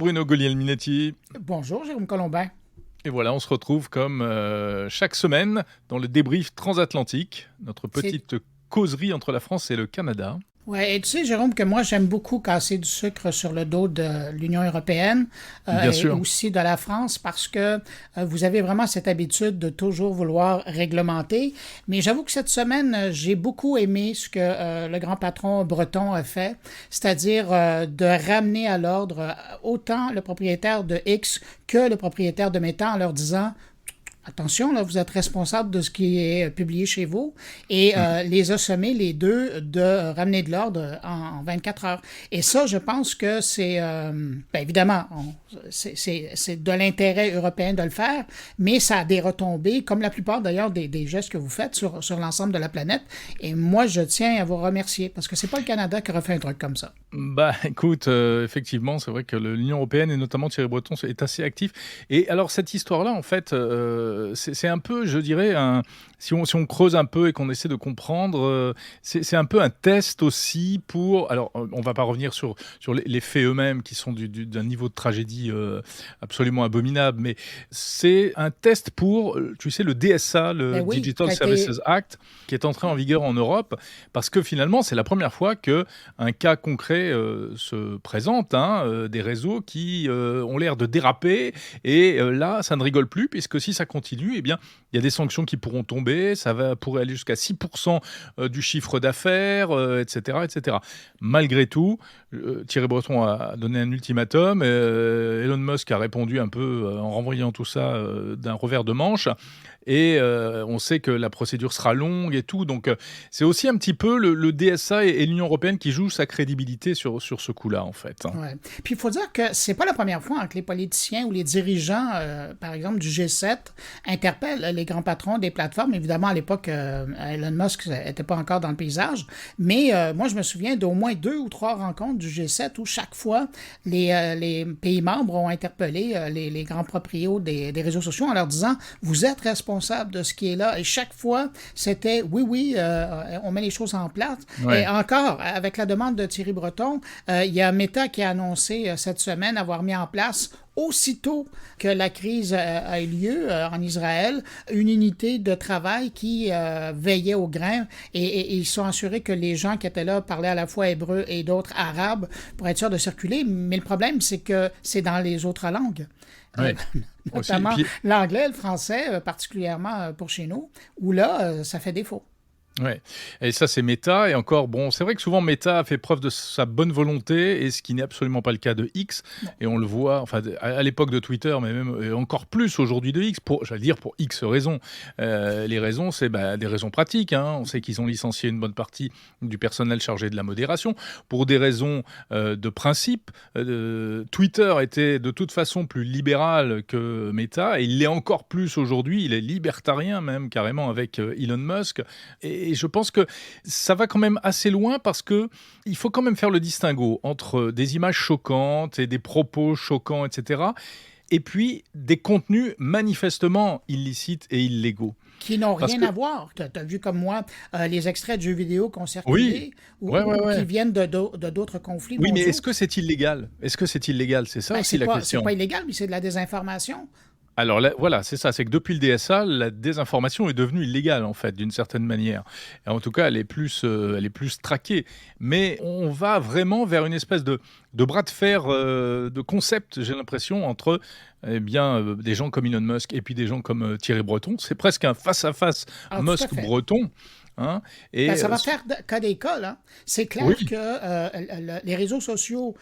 Bruno Guglielminetti. Bonjour Jérôme Colombin. Et voilà, on se retrouve comme chaque semaine dans le débrief transatlantique, notre petite causerie entre la France et le Canada. Oui, et tu sais, Jérôme, que moi, j'aime beaucoup casser du sucre sur le dos de l'Union européenne et aussi de la France parce que vous avez vraiment cette habitude de toujours vouloir réglementer. Mais j'avoue que cette semaine, j'ai beaucoup aimé ce que le grand patron breton a fait, c'est-à-dire de ramener à l'ordre autant le propriétaire de X que le propriétaire de Meta en leur disant: attention, là, vous êtes responsable de ce qui est publié chez vous, et les a sommés, les deux, de ramener de l'ordre en 24 heures. Et ça, je pense que c'est, évidemment, c'est de l'intérêt européen de le faire, mais ça a des retombées, comme la plupart d'ailleurs des gestes que vous faites sur l'ensemble de la planète. Et moi, je tiens à vous remercier, parce que c'est pas le Canada qui aurait fait un truc comme ça. Écoute, effectivement, c'est vrai que l'Union européenne, et notamment Thierry Breton, est assez actif. Et alors, cette histoire-là, en fait... c'est un peu, je dirais, si on creuse un peu et qu'on essaie de comprendre, c'est un peu un test aussi pour... Alors, on ne va pas revenir sur les faits eux-mêmes qui sont d'un niveau de tragédie absolument abominable, mais c'est un test pour, tu sais, le DSA, le Digital Services Act, qui est entré en vigueur en Europe, parce que finalement, c'est la première fois qu'un cas concret se présente, des réseaux qui ont l'air de déraper, et là, ça ne rigole plus, puisque si ça continue, eh bien, il y a des sanctions qui pourront tomber, pourrait aller jusqu'à 6% du chiffre d'affaires, etc., etc. Malgré tout, Thierry Breton a donné un ultimatum, Elon Musk a répondu un peu en renvoyant tout ça d'un revers de manche, et on sait que la procédure sera longue et tout, donc c'est aussi un petit peu le DSA et l'Union européenne qui jouent sa crédibilité sur ce coup-là, en fait. Ouais. Puis il faut dire que c'est pas la première fois que les politiciens ou les dirigeants, par exemple du G7, interpellent les grands patrons des plateformes. Évidemment, à l'époque, Elon Musk n'était pas encore dans le paysage, mais moi, je me souviens d'au moins 2 ou 3 rencontres du G7 où chaque fois, les pays membres ont interpellé les grands proprios des réseaux sociaux en leur disant: vous êtes responsable de ce qui est là. Et chaque fois, c'était oui, on met les choses en place. Ouais. Et encore, avec la demande de Thierry Breton, il y a Meta qui a annoncé cette semaine avoir mis en place, aussitôt que la crise a eu lieu en Israël, une unité de travail qui veillait au grain, et ils sont assurés que les gens qui étaient là parlaient à la fois hébreu et d'autres arabes pour être sûrs de circuler. Mais le problème, c'est que c'est dans les autres langues. Ouais. Notamment l'anglais, le français, particulièrement pour chez nous, où là, ça fait défaut. Ouais, et ça c'est Meta, et encore, bon, c'est vrai que souvent Meta a fait preuve de sa bonne volonté, et ce qui n'est absolument pas le cas de X, et on le voit, enfin, à l'époque de Twitter, mais même encore plus aujourd'hui de X, j'allais dire pour X raisons. Les raisons, c'est des raisons pratiques, on sait qu'ils ont licencié une bonne partie du personnel chargé de la modération, pour des raisons de principe. Twitter était de toute façon plus libéral que Meta, et il l'est encore plus aujourd'hui, il est libertarien même, carrément, avec Elon Musk, et je pense que ça va quand même assez loin, parce qu'il faut quand même faire le distinguo entre des images choquantes et des propos choquants, etc., et puis des contenus manifestement illicites et illégaux. Qui n'ont rien à voir. Tu as vu comme moi les extraits de jeux vidéo qui ont circulé, ou qui viennent de d'autres conflits. Oui, mais est-ce que c'est illégal ? Est-ce que c'est illégal ? C'est ça aussi la question. C'est pas illégal, mais c'est de la désinformation. Alors là, voilà, c'est ça, c'est que depuis le DSA, la désinformation est devenue illégale, en fait, d'une certaine manière. Et en tout cas, elle est plus traquée. Mais on va vraiment vers une espèce de bras de fer de concept, j'ai l'impression, entre des gens comme Elon Musk et puis des gens comme Thierry Breton. C'est presque un face-à-face Musk-Breton. Et ça va faire cas d'école. C'est clair que les réseaux sociaux,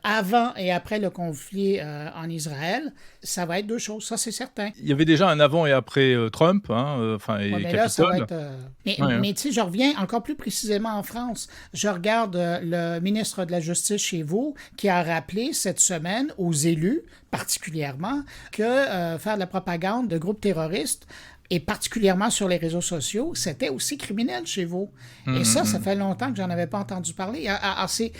avant et après le conflit en Israël, ça va être deux choses, ça c'est certain. Il y avait déjà un avant et après Trump, et Capitole. Là, ça va être, mais tu sais, je reviens encore plus précisément en France. Je regarde le ministre de la Justice chez vous qui a rappelé cette semaine aux élus, particulièrement, que faire de la propagande de groupes terroristes, et particulièrement sur les réseaux sociaux, c'était aussi criminel chez vous. Et ça fait longtemps que j'en avais pas entendu parler. Alors, c'est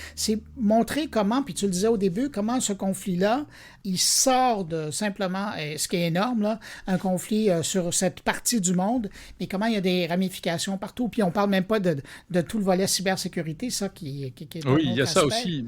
montrer comment, puis tu le disais au début, comment ce conflit-là, il sort de simplement, ce qui est énorme, là, un conflit sur cette partie du monde, mais comment il y a des ramifications partout. Puis on parle même pas de tout le volet cybersécurité, ça qui est oui, il y a ça aspect. aussi.